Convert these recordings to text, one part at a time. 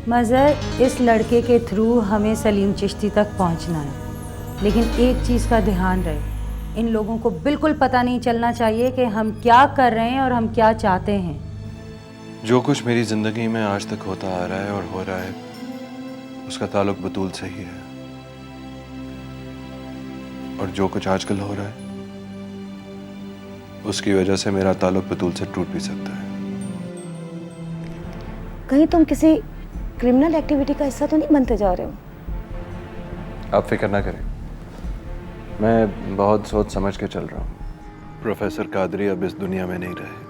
मज़हर, इस लड़के के थ्रू हमें सलीम चिश्ती तक पहुंचना है, लेकिन एक चीज़ का ध्यान रहे, इन लोगों को बिल्कुल पता नहीं चलना चाहिए कि हम क्या कर रहे हैं और हम क्या चाहते हैं। जो कुछ मेरी ज़िंदगी में आज तक होता आ रहा है और हो रहा है, उसका ताल्लुक बतूल से ही है। और जो कुछ आजकल हो रहा है, उसकी वजह से मेरा ताल्लुक बतूल से टूट भी सकता है। कहीं तुम किसी क्रिमिनल एक्टिविटी का हिस्सा तो नहीं बनते जा रहे हो? आप फिक्र ना करें, मैं बहुत सोच समझ के चल रहा हूँ। प्रोफेसर कादरी अब इस दुनिया में नहीं रहे।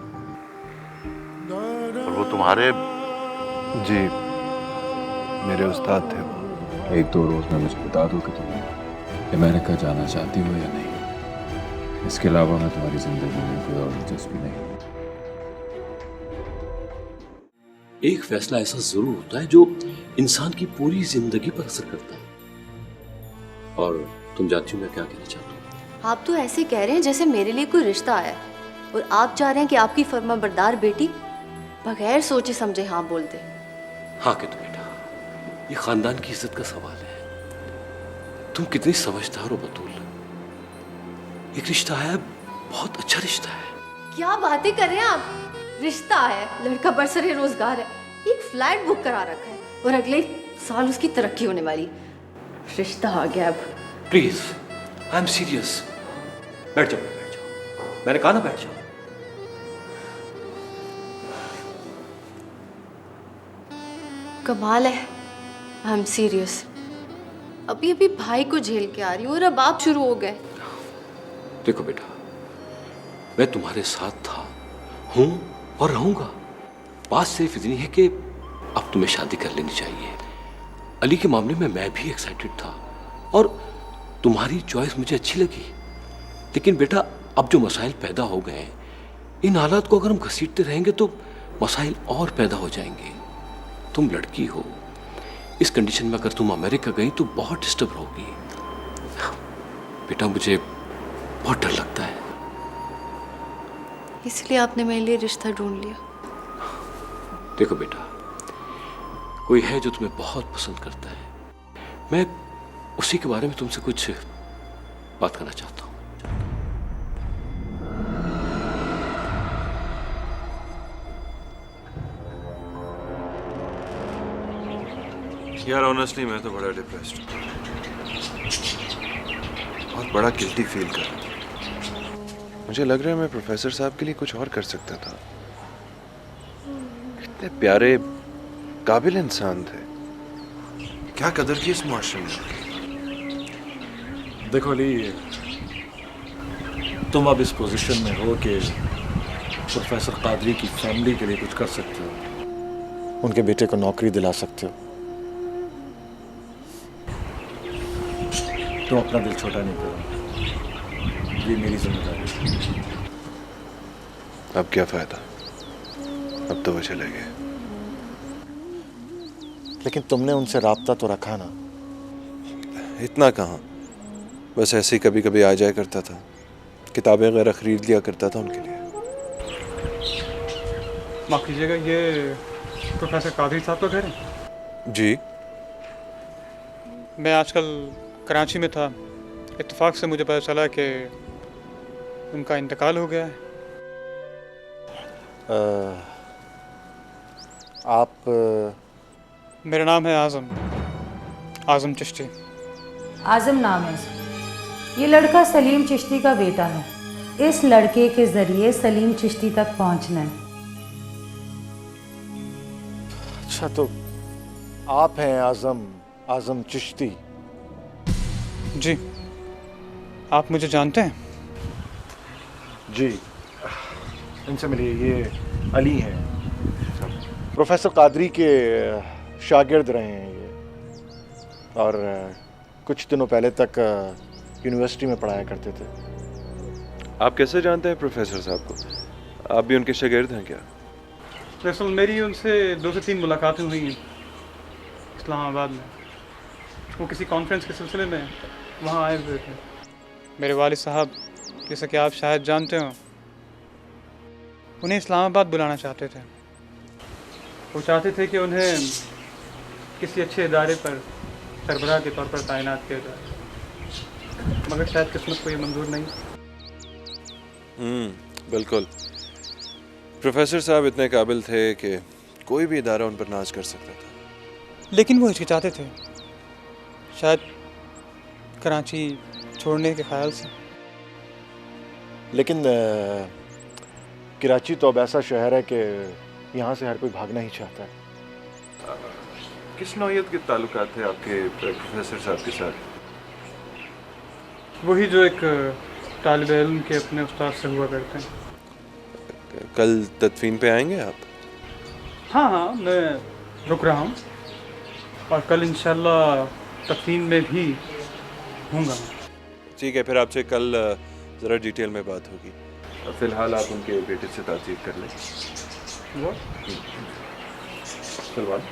और वो तुम्हारे? जी, मेरे उस्ताद थे वो। एक दो रोज में मुझे बता दो कि तुम अमेरिका जाना चाहती हो या नहीं। इसके अलावा मैं तुम्हारी जिंदगी में कोई और दिलचस्पी नहीं। एक फैसला ऐसा जरूर होता है जो इंसान की पूरी जिंदगी पर असर करता है। और तुम जानती हो मैं क्या कहना चाहता हूँ? आप तो ऐसे कह रहे हैं जैसे मेरे लिए कोई रिश्ता आया है, और आप चाह रहे हैं कि आपकी फर्माबरदार बेटी बगैर सोचे समझे हाँ बोल दे। हाँ कि तो बेटा, ये खानदान की इज्जत का सवाल है। तुम कितनी समझदार हो बतूल। एक रिश्ता है, बहुत अच्छा रिश्ता है। क्या बातें कर रहे हैं आप? रिश्ता है, लड़का बरसरे रोजगार है, एक फ्लैट बुक करा रखा है और अगले साल उसकी तरक्की होने वाली। रिश्ता आ गया अब। Please, I am serious. बैठ जाओ, बैठ जाओ। मैंने कहा ना बैठ जाओ। कमाल है, आई एम सीरियस। अभी अभी भाई को झेल के आ रही हूँ और अब आप शुरू हो गए। देखो बेटा, मैं तुम्हारे साथ था, हूं और रहूंगा। बात सिर्फ इतनी है कि अब तुम्हें शादी कर लेनी चाहिए। अली के मामले में मैं भी एक्साइटेड था और तुम्हारी चॉइस मुझे अच्छी लगी। लेकिन बेटा, अब जो मसाइल पैदा हो गए हैं, इन हालात को अगर हम घसीटते रहेंगे तो मसाइल और पैदा हो जाएंगे। तुम लड़की हो, इस कंडीशन में अगर तुम अमेरिका गई तो बहुत डिस्टर्ब होगी। बेटा, मुझे बहुत डर लगता है। इसलिए आपने मेरे लिए रिश्ता ढूंढ लिया। देखो बेटा, कोई है जो तुम्हें बहुत पसंद करता है। मैं उसी के बारे में तुमसे कुछ बात करना चाहता हूँ। यार ऑनेस्टली मैं तो बड़ा डिप्रेस्ड हूँ और बड़ा गिल्टी फील कर रहा हूँ। मुझे लग रहा है मैं प्रोफेसर साहब के लिए कुछ और कर सकता था। इतने प्यारे काबिल इंसान थे, क्या कदर की इस मुआशरे में। देखो अली, तुम अब इस पोजीशन में हो कि प्रोफेसर कादरी की फैमिली के लिए कुछ कर सकते हो, उनके बेटे को नौकरी दिला सकते हो। तुम अपना दिल छोटा नहीं करो, ये मेरी जिम्मेदारी है। अब क्या फायदा, अब तो वो चले गए। लेकिन तुमने उनसे राब्ता तो रखा ना? इतना कहाँ, बस ऐसे ही कभी कभी आ जाया करता था, किताबें वगैरह खरीद लिया करता था उनके लिए। माफ़ कीजिएगा, ये प्रोफेसर कादरी साहब का घर है? जी। मैं आजकल कराची में था, इत्तेफाक से मुझे पता चला कि उनका इंतकाल हो गया है। आप मेरा नाम है आज़म चिश्ती। आज़म नाम है इसका। ये लड़का सलीम चिश्ती का बेटा है। इस लड़के के ज़रिए सलीम चिश्ती तक पहुंचना है। अच्छा, तो आप हैं आज़म चिश्ती? जी, आप मुझे जानते हैं? जी, इनसे मिलिए, ये अली हैं, प्रोफेसर कादरी के शागिर्द रहे हैं ये, और कुछ दिनों पहले तक यूनिवर्सिटी में पढ़ाया करते थे। आप कैसे जानते हैं प्रोफेसर साहब को? आप भी उनके शागिर्द हैं क्या? दरअसल मेरी उनसे 2 से 3 मुलाकातें हुई हैं इस्लामाबाद में। वो किसी कॉन्फ्रेंस के सिलसिले में वहाँ आए हुए थे। मेरे वालिद साहब, जैसा कि आप शायद जानते हो, उन्हें इस्लामाबाद बुलाना चाहते थे। वो चाहते थे कि उन्हें किसी अच्छे इदारे पर सरबराह के तौर पर तैनात किया जाए, मगर शायद किस्मत को ये मंजूर नहीं। बिल्कुल। प्रोफेसर साहब इतने काबिल थे कि कोई भी इदारा उन पर नाज कर सकता था, लेकिन वो हिचकिचाते थे, शायद कराची छोड़ने के ख्याल से। लेकिन कराची तो अब ऐसा शहर है कि यहाँ से हर कोई भागना ही चाहता है। किस नौयत के ताल्लुकात थे आपके प्रोफेसर साहब के साथ? वही जो एक तालिब इल्म के अपने उस्ताद से हुआ करते हैं। कल तदफीन पे आएंगे आप? हाँ हाँ, मैं रुक रहा हूँ और कल इंशाल्लाह तदफीन में भी हूँगा। ठीक है, फिर आपसे कल ज़रा डिटेल में बात होगी। फ़िलहाल आप उनके बेटे से बातचीत कर लें। वो सलमान,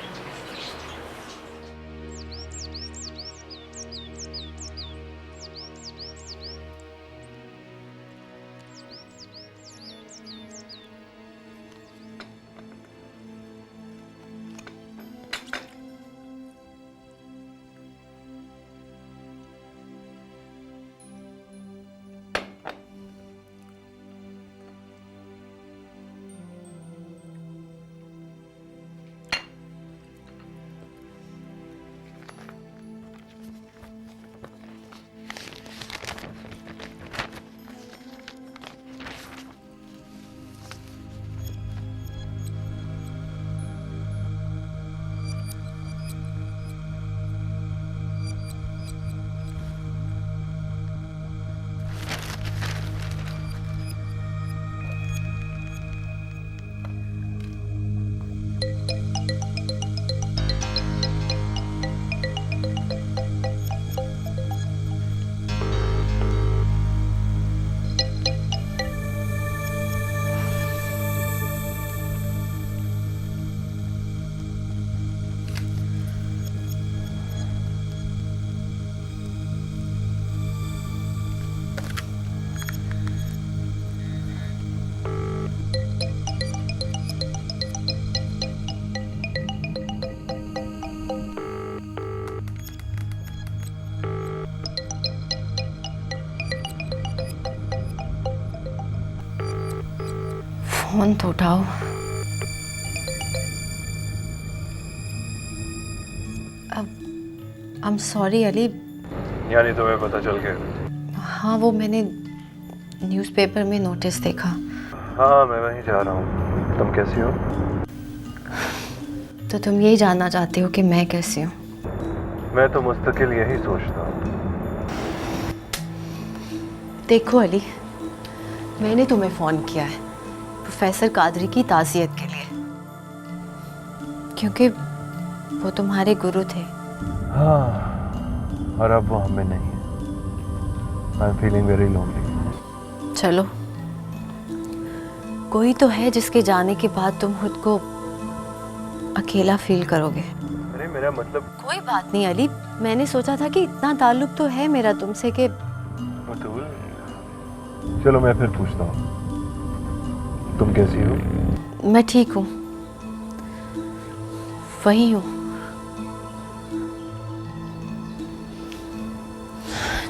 फोन तो उठाओ। I am sorry Ali. यानी तुम्हें पता चल गया? हाँ, वो मैंने न्यूज़पेपर में नोटिस देखा। हाँ, मैं वहीं जा रहा हूँ। तुम कैसी हो? तो तुम यही जानना चाहते हो कि मैं कैसी हूँ? मैं तो मुस्तकिल यही सोचता हूँ। देखो अली, मैंने तुम्हें फ़ोन किया है प्रोफेसर कादरी की ताज़ियत के लिए, क्योंकि वो तुम्हारे गुरु थे। हाँ, और अब वो हमें नहीं है। I am feeling very lonely. चलो, कोई तो है जिसके जाने के बाद तुम खुद को अकेला फील करोगे। अरे मेरा मतलब। कोई बात नहीं अली, मैंने सोचा था कि इतना ताल्लुक तो है मेरा तुमसे कि। बतूल, चलो मैं फिर पूछता हूँ, तुम कैसी हो? मैं ठीक हूँ, वही हूँ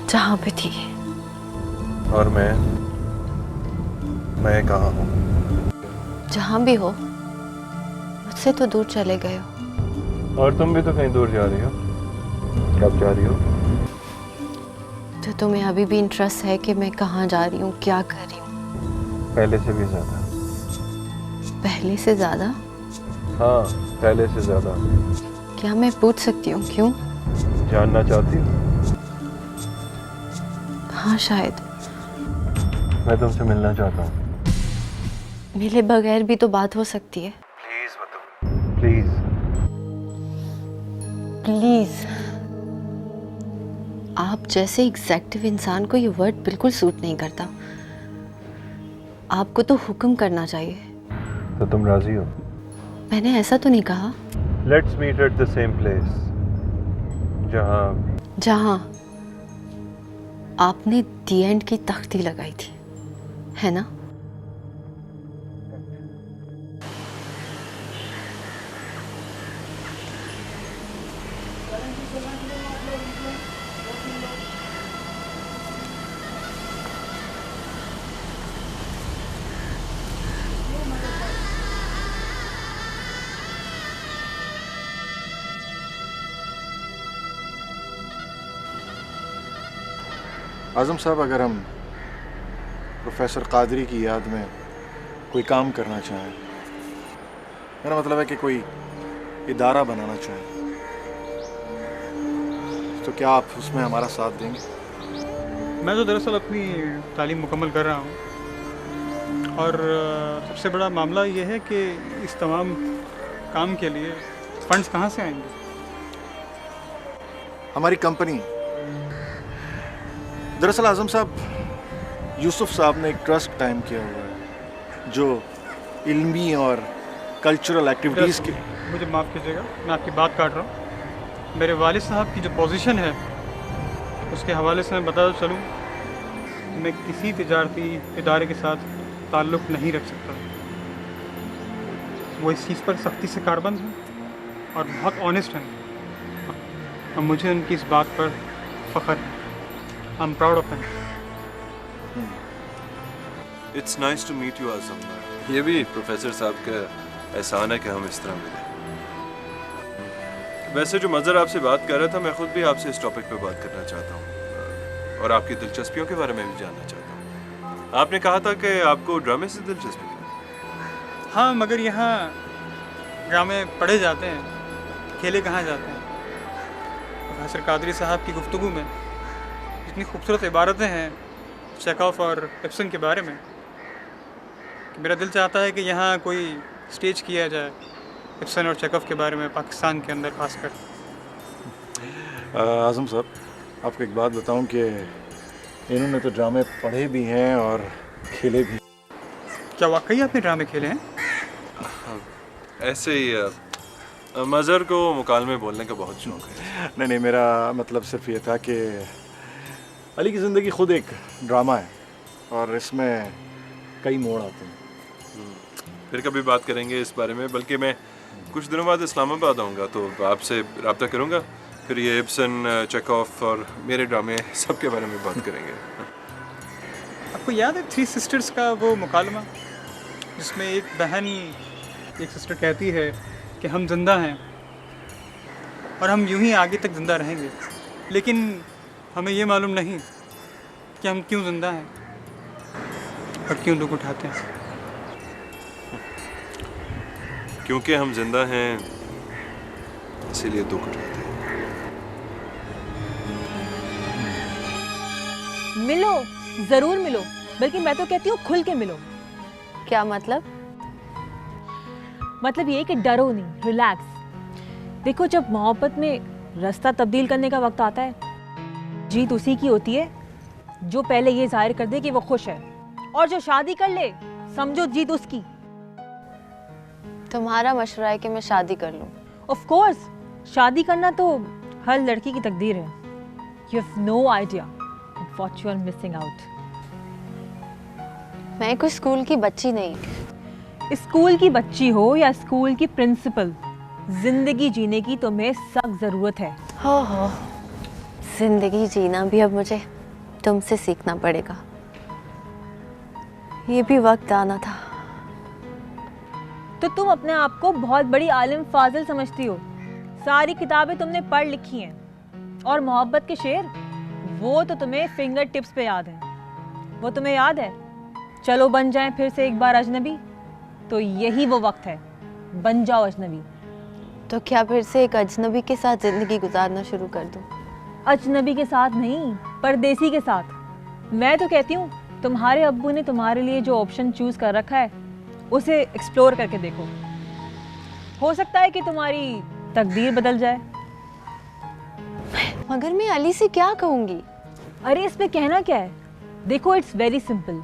जहाँ पे थी। और मैं कहाँ हूँ? जहाँ भी हो, मुझसे तो दूर चले गए हो। और तुम भी तो कहीं दूर जा रही हो। कब जा रही हो? तो तुम्हें अभी भी इंटरेस्ट है कि मैं कहाँ जा रही हूँ, क्या कर रही हूँ? पहले से भी ज्यादा। पहले से ज़्यादा? हाँ, पहले से ज्यादा। क्या मैं पूछ सकती हूँ क्यों? जानना चाहती हो? हाँ शायद। मैं तुमसे मिलना चाहता हूँ। मिले बगैर भी तो बात हो सकती है। Please Batool, please. प्लीज। आप जैसे एग्जैक्टिव इंसान को ये वर्ड बिल्कुल सूट नहीं करता। आपको तो हुक्म करना चाहिए। तो तुम राजी हो? मैंने ऐसा तो नहीं कहा। Let's meet at the same place, जहाँ आपने दी एंड की तख्ती लगाई थी, है ना? आज़म साहब, अगर हम प्रोफेसर कादरी की याद में कोई काम करना चाहें, मेरा मतलब है कि कोई इदारा बनाना चाहें, तो क्या आप उसमें हमारा साथ देंगे? मैं तो दरअसल अपनी तालीम मुकम्मल कर रहा हूँ और सबसे बड़ा मामला ये है कि इस तमाम काम के लिए फंड्स कहाँ से आएंगे? हमारी कंपनी, दरअसल आज़म साहब, यूसुफ साहब ने एक ट्रस्ट टाइम किया हुआ है जो इल्मी और कल्चरल एक्टिविटीज़ के। मुझे माफ़ कीजिएगा, मैं आपकी बात काट रहा हूँ। मेरे वालिद साहब की जो पोजीशन है उसके हवाले से मैं बताता चलूँ, मैं किसी तिजारती इदारे के साथ ताल्लुक़ नहीं रख सकता। वो इस चीज़ पर सख्ती से कारबंद हैं और बहुत ऑनेस्ट हैं और मुझे उनकी इस बात पर फ़ख्र है। I am proud of him. It's nice to meet you Azam. ये भी प्रोफेसर साहब का एहसान है कि हम इस तरह मिले। वैसे जो मज़हर आपसे बात कर रहा था, मैं खुद भी आपसे इस टॉपिक पे बात करना चाहता हूँ और आपकी दिलचस्पियों के बारे में भी जानना चाहता हूँ। आपने कहा था कि आपको ड्रामे से दिलचस्पी है। हाँ, मगर यहाँ ड्रामे पढ़े जाते हैं, खेले कहाँ जाते हैं। प्रोफेसर कादरी साहब की गुफ्तगू में इतनी खूबसूरत इबारतें हैं चेकॉफ और इब्सन के बारे में कि मेरा दिल चाहता है कि यहाँ कोई स्टेज किया जाए इब्सन और चेकॉफ के बारे में, पाकिस्तान के अंदर खासकर। आज़म साहब, आपको एक बात बताऊं कि इन्होंने तो ड्रामे पढ़े भी हैं और खेले भी। क्या वाकई आपने ड्रामे खेले हैं? ऐसे ही मज़हर को मुकालमे बोलने का बहुत शौक है। नहीं, मेरा मतलब सिर्फ ये था कि अली की ज़िंदगी खुद एक ड्रामा है और इसमें कई मोड़ आते हैं। फिर कभी बात करेंगे इस बारे में, बल्कि मैं कुछ दिनों बाद इस्लामाबाद आऊँगा तो आपसे रब्ता करूँगा, फिर ये इब्सन, चेकॉफ और मेरे ड्रामे सब के बारे में बात करेंगे। आपको याद है थ्री सिस्टर्स का वो मुकालमा जिसमें एक बहन, एक सिस्टर कहती है कि हम जिंदा हैं और हम यूं ही आगे तक ज़िंदा रहेंगे, लेकिन हमें ये मालूम नहीं कि हम क्यों ज़िंदा हैं और क्यों दुख उठाते हैं। क्योंकि हम जिंदा हैं इसीलिए दुख उठाते हैं। मिलो, जरूर मिलो, बल्कि मैं तो कहती हूँ खुल के मिलो। क्या मतलब? मतलब ये कि डरो नहीं, रिलैक्स। देखो, जब मोहब्बत में रास्ता तब्दील करने का वक्त आता है, जीत उसी की होती है जो पहले ये जाहिर कर दे कि वो खुश है, और जो शादी कर ले समझो जीत उसकी। तुम्हारा मशवरा है कि मैं शादी कर लूं? ऑफ कोर्स, शादी करना तो हर लड़की की तकदीर है। You have no idea what you are missing out. मैं कोई स्कूल की बच्ची नहीं। स्कूल की बच्ची हो या स्कूल की प्रिंसिपल, जिंदगी जीने की तुम्हें सख्त जरूरत है। हो, जिंदगी जीना भी अब मुझे तुमसे सीखना पड़ेगा। ये भी वक्त आना था। तो तुम अपने आप को बहुत बड़ी आलिम फाजिल समझती हो। सारी किताबें तुमने पढ़ लिखी हैं और मोहब्बत के शेर वो तो तुम्हें फिंगर टिप्स पे याद है। वो तुम्हें याद है? चलो बन जाएं फिर से एक बार अजनबी। तो यही वो वक्त है, बन जाओ अजनबी। तो क्या फिर से एक अजनबी के साथ जिंदगी गुजारना शुरू कर दूं? अजनबी के साथ नहीं, परदेसी के साथ। मैं तो कहती हूँ तुम्हारे अब्बू ने तुम्हारे लिए जो ऑप्शन चूज कर रखा है उसे एक्सप्लोर करके देखो। हो सकता है कि तुम्हारी तकदीर बदल जाए। मगर मैं अली से क्या कहूँगी? अरे इसमें कहना क्या है? देखो, इट्स वेरी सिंपल।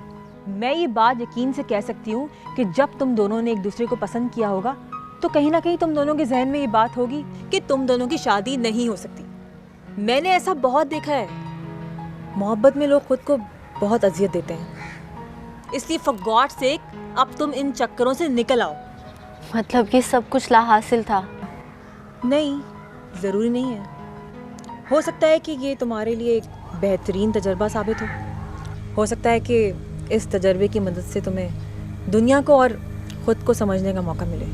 मैं ये बात यकीन से कह सकती हूँ कि जब तुम दोनों ने एक दूसरे को पसंद किया होगा तो कहीं ना कहीं तुम दोनों के जहन में ये बात होगी कि तुम दोनों की शादी नहीं हो सकती। मैंने ऐसा बहुत देखा है। मोहब्बत में लोग खुद को बहुत अजियत देते हैं, इसलिए फॉर गॉड सेक अब तुम इन चक्करों से निकल आओ। मतलब ये सब कुछ लाहासिल था? नहीं, ज़रूरी नहीं है। हो सकता है कि ये तुम्हारे लिए एक बेहतरीन तजर्बा साबित हो सकता है कि इस तजर्बे की मदद से तुम्हें दुनिया को और ख़ुद को समझने का मौका मिले।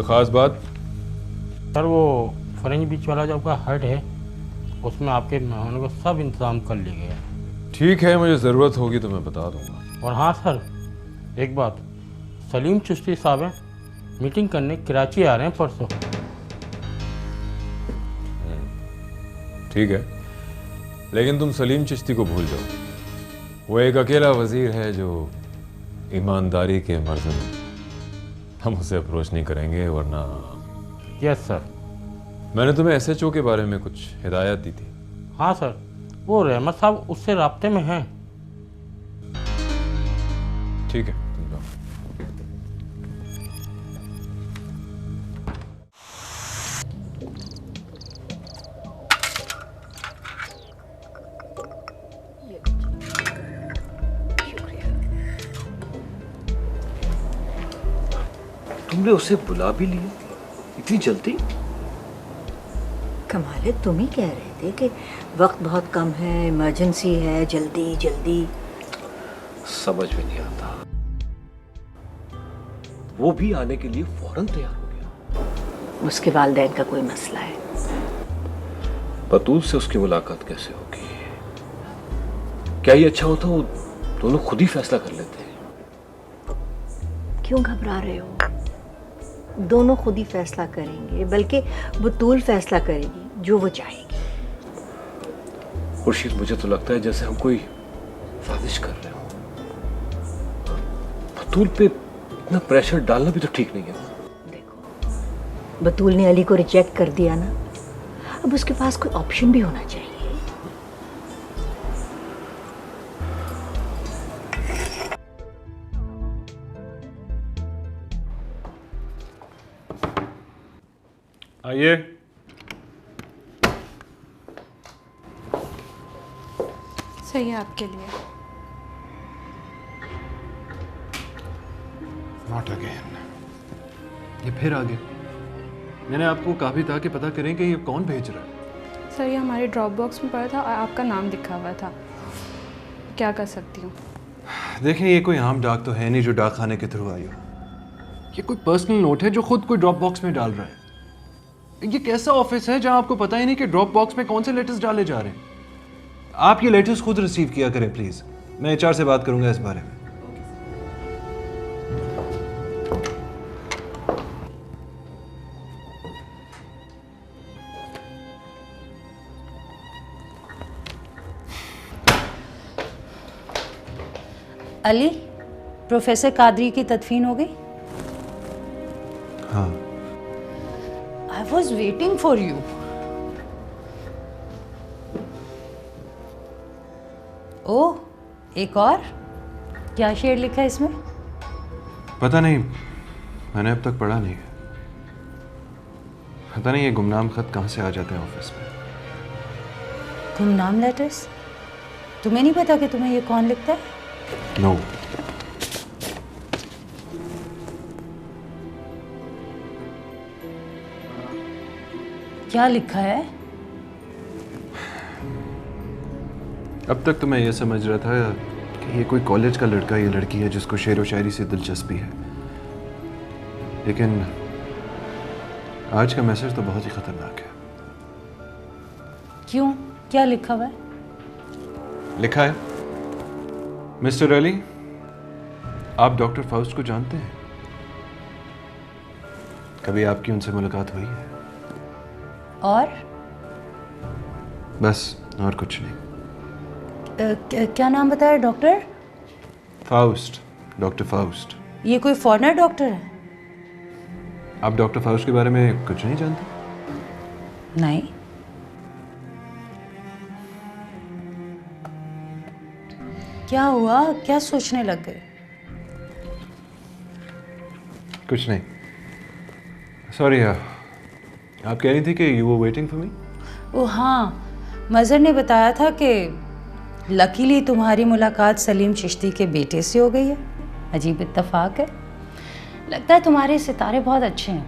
कोई ख़ास बात? सर वो फ्रेंच बीच वाला जो आपका हट है उसमें आपके मेहमानों का सब इंतज़ाम कर लिया गया। ठीक है, मुझे ज़रूरत होगी तो मैं बता दूंगा। और हाँ सर, एक बात, सलीम चिश्ती साहब हैं मीटिंग करने कराची आ रहे हैं परसों। ठीक है, लेकिन तुम सलीम चिश्ती को भूल जाओ। वो एक अकेला वजीर है जो ईमानदारी के मर्ज़ में, हम उसे अप्रोच नहीं करेंगे, वरना। Yes sir. मैंने तुम्हें SHO के बारे में कुछ हिदायत दी थी। हाँ सर, वो रहमत साहब उससे राब्ते में हैं। ठीक है, तुम जाओ। तुमने उसे बुला भी लिया इतनी जल्दी? कमाल है, तुम ही कह रहे थे कि वक्त बहुत कम है, इमरजेंसी है, जल्दी जल्दी। समझ में नहीं आता। वो भी आने के लिए फौरन तैयार हो गया। उसके वालिदैन का कोई मसला है। बतूल से उसकी मुलाकात कैसे होगी? क्या ये अच्छा होता वो दोनों खुद ही फैसला कर लेते? क्यों घबरा रहे हो? दोनों खुद ही फैसला करेंगे, बल्कि बतूल फैसला करेगी जो वो चाहेगी। खुर्शीद, मुझे तो लगता है जैसे हम कोई साजिश कर रहे हो। बतूल पे इतना प्रेशर डालना भी तो ठीक नहीं है। देखो, बतूल ने अली को रिजेक्ट कर दिया ना, अब उसके पास कोई ऑप्शन भी होना चाहिए। आइए। सही है आपके लिए। Not again. ये फिर आ गए। मैंने आपको कहा भी था कि पता करें कि ये कौन भेज रहा है। सर, ये हमारे ड्रॉप बॉक्स में पड़ा था और आपका नाम लिखा हुआ था। क्या कर सकती हूँ? देखें, ये कोई आम डाक तो है नहीं जो डाक खाने के थ्रू आई हो। ये कोई पर्सनल नोट है जो खुद कोई ड्रॉप बॉक्स में डाल रहा है। ये कैसा ऑफिस है जहां आपको पता ही नहीं कि ड्रॉप बॉक्स में कौन से लेटर्स डाले जा रहे हैं? आप ये लेटर्स खुद रिसीव किया करें प्लीज। मैं HR से बात करूंगा इस बारे में। अली, प्रोफेसर कादरी की तदफीन हो गई? हाँ। I was waiting for you. ओह, एक और? क्या शेर लिखा है इसमें? पता नहीं, मैंने अब तक पढ़ा नहीं है। पता नहीं ये गुमनाम खत कहाँ से आ जाते हैं ऑफिस में। गुमनाम लेटर्स? तुम्हें नहीं पता कि तुम्हें ये कौन लिखता है? नो। क्या लिखा है? अब तक तो मैं ये समझ रहा था कि ये कोई कॉलेज का लड़का या लड़की है जिसको शेर व शायरी से दिलचस्पी है, लेकिन आज का मैसेज तो बहुत ही खतरनाक है। क्यों? क्या लिखा हुआ है? लिखा है, मिस्टर अली, आप डॉक्टर फाउस्ट को जानते हैं? कभी आपकी उनसे मुलाकात हुई है? और? बस, और कुछ नहीं। क्या नाम बताया? Doctor Faust, doctor Faust. ये कोई फॉरेनर डॉक्टर है? आप डॉक्टर फाउस्ट के बारे में कुछ नहीं जानते? नहीं। क्या हुआ? क्या सोचने लग गए? कुछ नहीं। सॉरी, आप कह रही थी कि you were waiting for me? ओ हाँ, मज़र ने बताया था कि लकीली तुम्हारी मुलाकात सलीम चिश्ती के बेटे से हो गई है। अजीब इत्तेफाक है। लगता है तुम्हारे सितारे बहुत अच्छे हैं।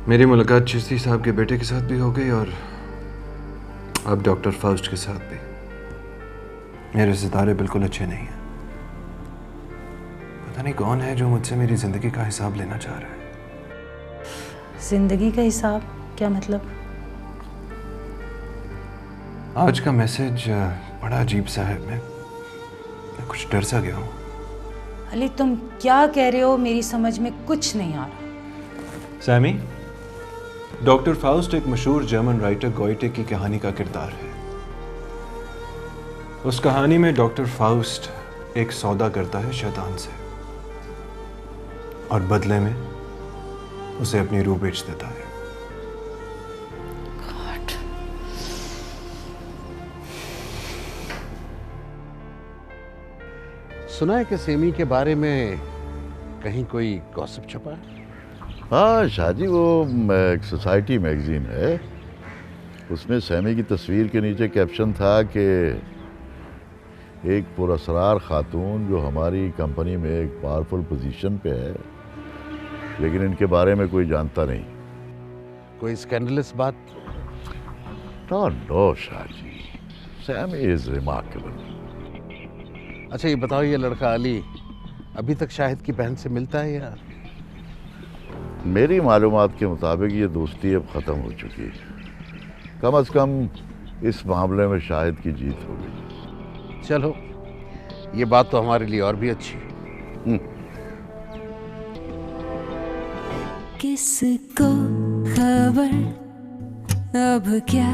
मेरी मुलाकात चिश्ती साहब के बेटे के साथ भी हो गई और अब डॉक्टर फाउस्ट के साथ भी। मेरे सितारे बिल्कुल अच्छे नहीं हैं। पता नहीं कौन है जो मुझसे मेरी ज़िंदगी का हिसाब लेना चाह रहा है। जिंदगी का हिसाब क्या मतलब? आज का मैसेज बड़ा अजीब सा है। मैं कुछ डर सा गया हूँ। अली तुम क्या कह रहे हो? मेरी समझ में कुछ नहीं आ रहा। सैमी, डॉक्टर फाउस्ट एक मशहूर जर्मन राइटर गोइटे की कहानी का किरदार है। उस कहानी में डॉक्टर फाउस्ट एक सौदा करता है शैतान से और बदले में उसे अपनी रूह बेच देता है। सुना है कि सेमी के बारे में कहीं कोई गॉसिप छपा है? हाँ शाहजी, वो एक सोसाइटी मैगजीन है, उसमें सैमी की तस्वीर के नीचे कैप्शन था कि एक पुरअसरार खातून जो हमारी कंपनी में एक पावरफुल पोजीशन पे है, लेकिन इनके बारे में कोई जानता नहीं। कोई स्कैंडलस बात? No Shahji, Sammy is remarkable. अच्छा ये बताओ, ये लड़का अली अभी तक शाहिद की बहन से मिलता है या? मेरी मालूमात के मुताबिक ये दोस्ती अब ख़त्म हो चुकी है। कम से कम इस मामले में शाहिद की जीत हो गई। चलो ये बात तो हमारे लिए और भी अच्छी है। किसको खबर अब क्या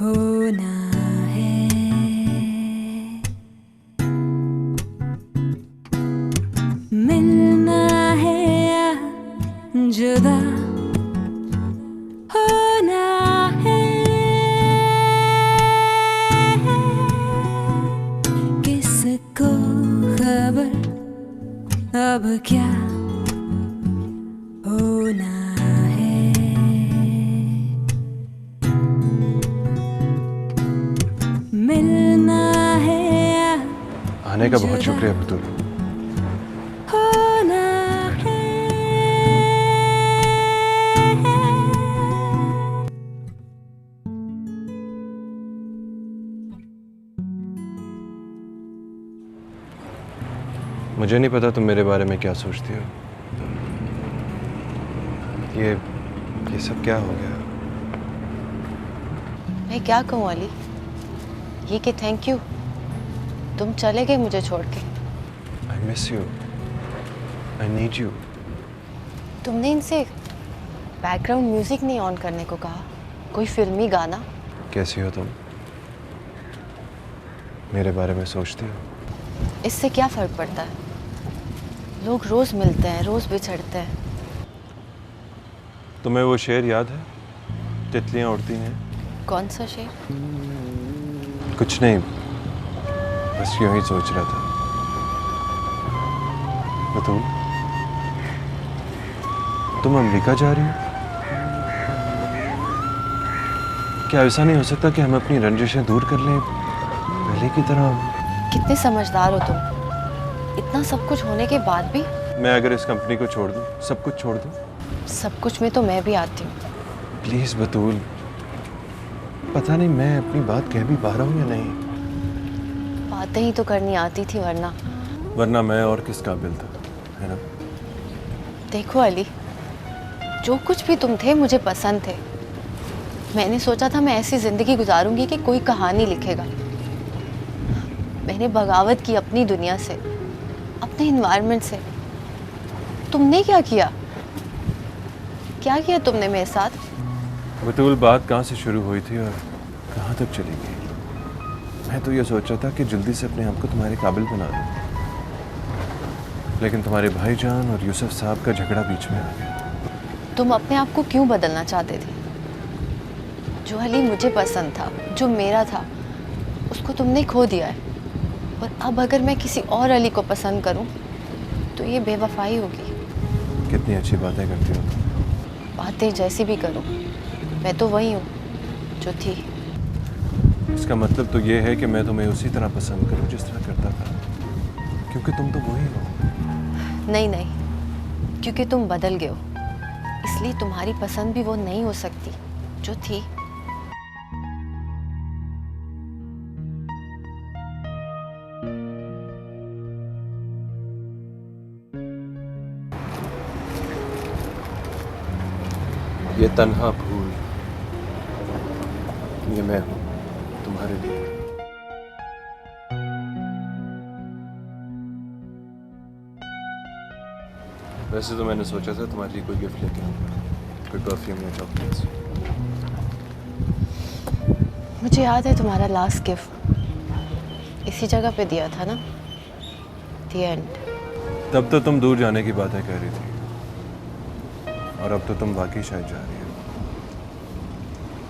होना है, मिलना है या जुदा होना है, किसको खबर अब क्या होना है, मिलना है या आने का बहुत शुक्रिया बतूल। होना है। मुझे नहीं पता तुम मेरे बारे में क्या सोचती हो। ये सब क्या हो गया? मैं क्या कहूँ अली, ये कि थैंक यू, तुम चले गए मुझे छोड़ के। I miss you. I need you. तुमने इनसे बैकग्राउंड म्यूजिक नहीं ऑन करने को कहा, कोई फिल्मी गाना। कैसी हो तुम? मेरे बारे में सोचती हो? इससे क्या फर्क पड़ता है? लोग रोज मिलते हैं, रोज बिछड़ते हैं। तुम्हें वो शेर याद है, तितलियां उड़ती हैं? कौन सा शेर? कुछ नहीं, बस यूं ही सोच रहा था। बतूल, तुम अमेरिका जा रही हो? क्या ऐसा नहीं हो सकता कि हम अपनी रंजिशें दूर कर लें पहले की तरह? कितने समझदार हो तुम, इतना सब कुछ होने के बाद भी। मैं अगर इस कंपनी को छोड़ दूं, सब कुछ छोड़ दूं? सब कुछ में तो मैं भी आती हूँ। प्लीज बतूल, पता नहीं मैं अपनी बात कह भी पा रहा हूँ या नहीं। बातें ही तो करनी आती थी, वरना मैं और किस काबिल था, है ना? देखो अली, जो कुछ भी तुम थे मुझे पसंद थे। मैंने सोचा था मैं ऐसी जिंदगी गुजारूंगी कि कोई कहानी लिखेगा। मैंने बगावत की अपनी दुनिया से, अपने एनवायरनमेंट से। तुमने क्या किया? क्या किया तुमने मेरे साथ? बतूल, बात कहाँ से शुरू हुई थी और कहाँ तक चली गई? मैं तो ये सोच रहा था कि जल्दी से अपने आप को तुम्हारे काबिल बना दूं, लेकिन तुम्हारे भाईजान और यूसुफ साहब का झगड़ा बीच में आ गया। तुम अपने आप को क्यों बदलना चाहते थे? जो अली मुझे पसंद था, जो मेरा था, उसको तुमने खो दिया है। और अब अगर मैं किसी और अली को पसंद करूं, तो ये बेवफाई होगी। कितनी अच्छी बातें करती हो तुम। बातें जैसी भी करो, मैं तो वही हूँ जो थी। इसका मतलब तो ये है कि मैं तुम्हें उसी तरह पसंद करूं जिस तरह करता था, क्योंकि तुम तो वही हो। नहीं नहीं, क्योंकि तुम बदल गए हो, इसलिए तुम्हारी पसंद भी वो नहीं हो सकती जो थी। ये तन्हा फूल, ये मैं हूँ तुम्हारे लिए। वैसे तो मैंने सोचा था तुम्हारे लिए कोई गिफ्ट लेके आऊंगा, कोई परफ्यूम या चॉकलेट्स। मुझे याद है तुम्हारा लास्ट गिफ्ट इसी जगह पे दिया था ना, द एंड। तब तो तुम दूर जाने की बातें कह रही थी, और अब तो तुम वाकई शायद जा रही हो।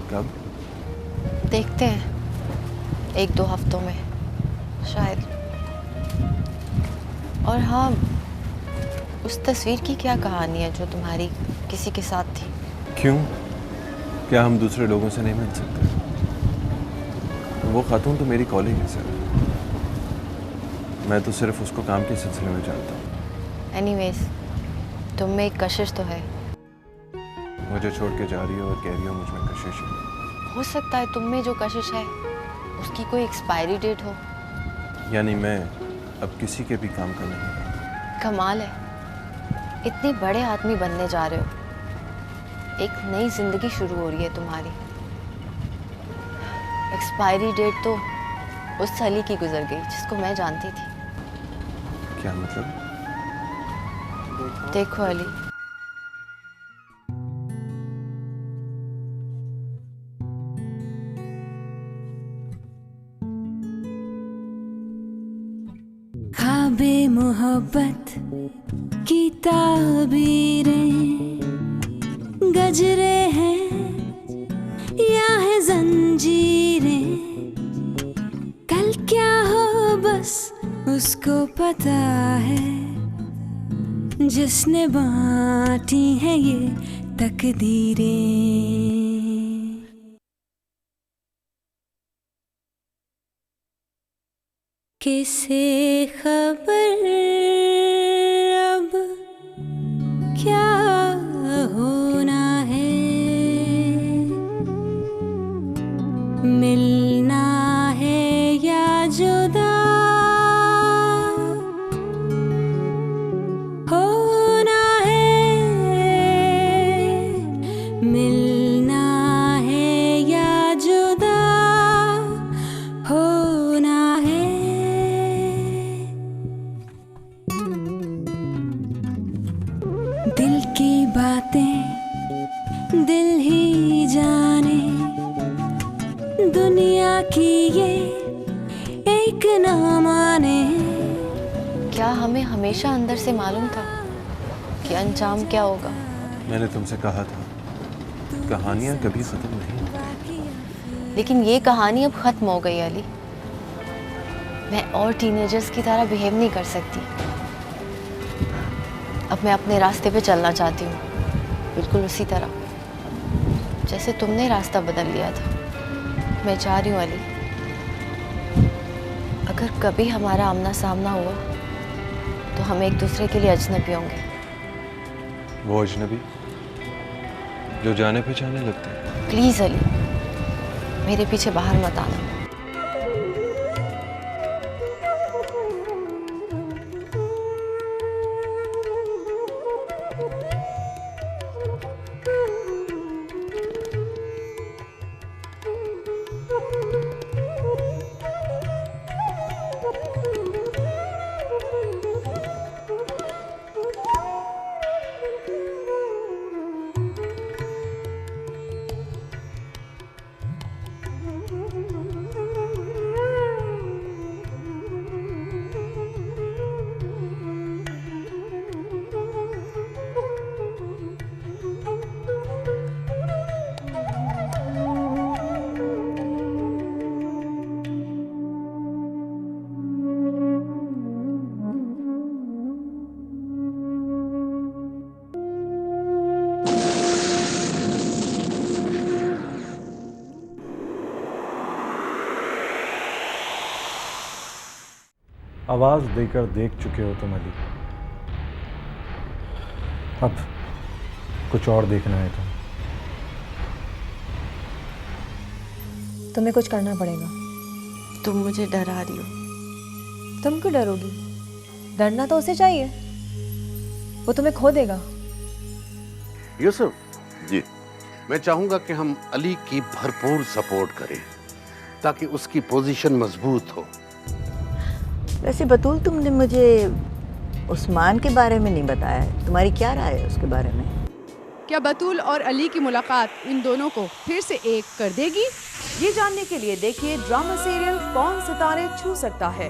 कब? देखते हैं, 1-2 हफ्तों में शायद। और हाँ, उस तस्वीर की क्या कहानी है जो तुम्हारी किसी के साथ थी? क्यों? क्या हम दूसरे लोगों से नहीं मिल सकते? वो खातून तो मेरी कॉलेज है सर, मैं तो सिर्फ उसको काम के सिलसिले में जानता हूँ। एनीवेज, तुम में एक कशिश तो है। मुझे छोड़ के जा रही हो और कह रही हो मुझ में कशिश है। हो सकता है तुम में जो कशिश है उसकी कोई एक्सपायरी डेट हो। यानी मैं अब किसी के भी काम का नहीं। कमाल है, इतने बड़े आदमी बनने जा रहे हो, एक नई जिंदगी शुरू हो रही है तुम्हारी। एक्सपायरी डेट तो उस अली की गुजर गई जिसको मैं जानती थी। क्या मतलब? देखो अली, ख्वाबे मोहब्बत की ताबीरें गजरे हैं या है जंजीरें, कल क्या हो बस उसको पता है, जिसने बांटी है ये तकदीरें। किसे खबर अब क्या होना है, मिलना है या जुदा होना है, मिलना है या जुदा होना है। दिल की बातें दिल ही जाने, दुनिया की ये एक ना माने। क्या हमें हमेशा अंदर से मालूम था कि अंजाम क्या होगा? मैंने तुमसे कहा था, कहानियां कभी खत्म नहीं होती। लेकिन ये कहानी अब खत्म हो गई अली। मैं और टीनेजर्स की तरह बिहेव नहीं कर सकती। अब मैं अपने रास्ते पे चलना चाहती हूँ, बिल्कुल उसी तरह जैसे तुमने रास्ता बदल लिया था। मैं चाह रही हूँ अली, अगर कभी हमारा आमना सामना हुआ तो हम एक दूसरे के लिए अजनबी होंगे। वो अजनबी जो जाने पहचाने लगते हैं। प्लीज अली, मेरे पीछे बाहर मत आना। आवाज देकर देख चुके हो तुम अली, अब कुछ और देखना है तुम्हें कुछ करना पड़ेगा। तुम मुझे डरा रही हो। तुम क्यों डरोगी? डरना तो उसे चाहिए, वो तुम्हें खो देगा। यूसुफ जी मैं चाहूंगा कि हम अली की भरपूर सपोर्ट करें ताकि उसकी पोजीशन मजबूत हो। वैसे बतूल, तुमने मुझे उस्मान के बारे में नहीं बताया है। तुम्हारी क्या राय है उसके बारे में? क्या बतूल और अली की मुलाकात इन दोनों को फिर से एक कर देगी? ये जानने के लिए देखिए ड्रामा सीरियल कौन सितारे छू सकता है।